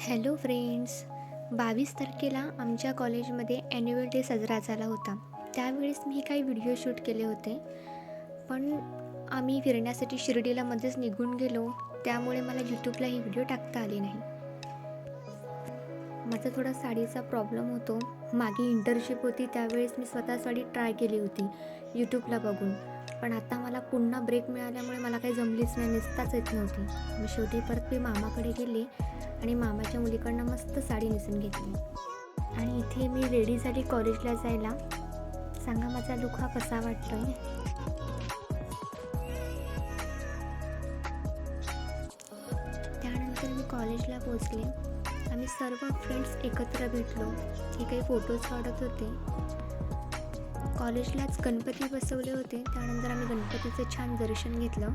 Hello friends. 22 तारखेला आमच्या कॉलेजमध्ये ॲन्युअल डे साजरा झाला होता. त्यावेळेस मी काही व्हिडिओ शूट केले होते, पण आम्ही फिरण्यासाठी शिर्डीला मध्येच निघून गेलो, त्यामुळे मला यूट्यूबला ही व्हिडिओ टाकता आली नाही. माझा थोडा साडीचा प्रॉब्लेम होतो. मागे इंटर्नशिप होती, त्यावेळेस मी स्वतः साडी ट्राय केली होती यूट्यूबला बघून, पण आता मला पुन्हा ब्रेक मिळाल्यामुळे मला काही जमलीच नाही, नेसताच येत नव्हती. मग शेवटी परत मी मामाकडे गेले आणि मामाच्या मुलीकडनं मस्त साडी नेसून घेतली आणि इथे मी रेडी झाली कॉलेजला जायला. सांगा माझा लुक हा कसा वाटतोय. त्यानंतर मी कॉलेजला पोचले. आम्ही सर्व फ्रेंड्स एकत्र भेटलो. हे काही फोटोज काढत होते. कॉलेजलाच गणपती बसवले होते, त्यानंतर आम्ही गणपतीचं छान दर्शन घेतलं.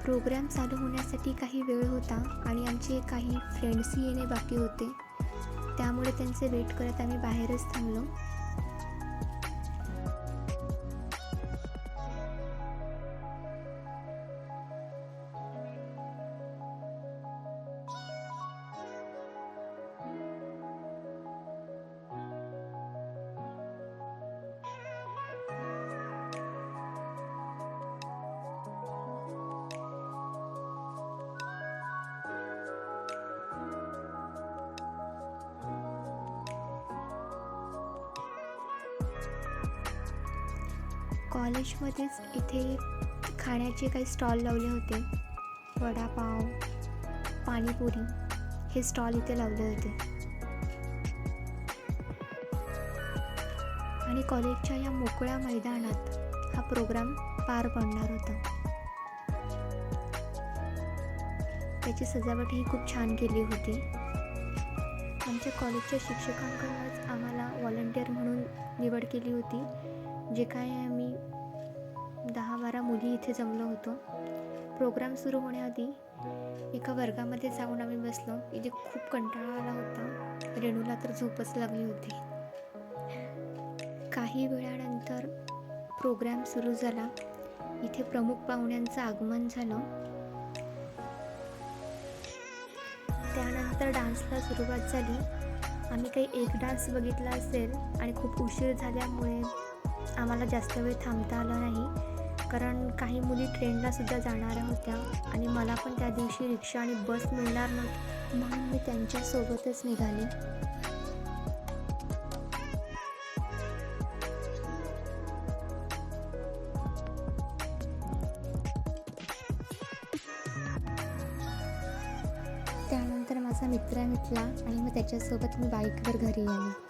प्रोग्राम चालू होण्यासाठी काही वेळ होता आणि आमचे काही फ्रेंड्सही येणे बाकी होते, त्यामुळे त्यांचे वेट करत आम्ही बाहेरच थांबलो. कॉलेजमध्येच इथे खाण्याचे काही स्टॉल लावले होते. वडापाव, पाणीपुरी हे स्टॉल इथे लावले होते आणि कॉलेजच्या या मोकळ्या मैदानात हा प्रोग्राम पार पडणार होता. त्याची सजावटही खूप छान केली होती. आमच्या कॉलेजच्या शिक्षकांकडूनच आम्हाला व्हॉलंटियर म्हणून निवड केली होती. जे काय आम्ही 10-12 मुली इथे जमलो होतो. प्रोग्राम सुरू होण्याआधी एका वर्गामध्ये जाऊन आम्ही बसलो. इथे खूप कंटाळा आला होता. रेणूला तर झोपच लागली होती. काही वेळानंतर प्रोग्राम सुरू झाला. इथे प्रमुख पाहुण्यांचं आगमन झालं. त्यानंतर डान्सला सुरुवात झाली. आम्ही काही एक डान्स बघितला असेल आणि खूप उशीर झाल्यामुळे आम्हाला जास्त वेळ थांबता आलं नाही, कारण काही मुली ट्रेनला सुद्धा जाणाऱ्या होत्या आणि मला पण त्या दिवशी रिक्षा आणि बस मिळणार नव्हती, म्हणून मी त्यांच्यासोबतच निघाले. त्यानंतर माझा मित्र भेटला आणि मग त्याच्यासोबत मी बाईकवर घरी आले.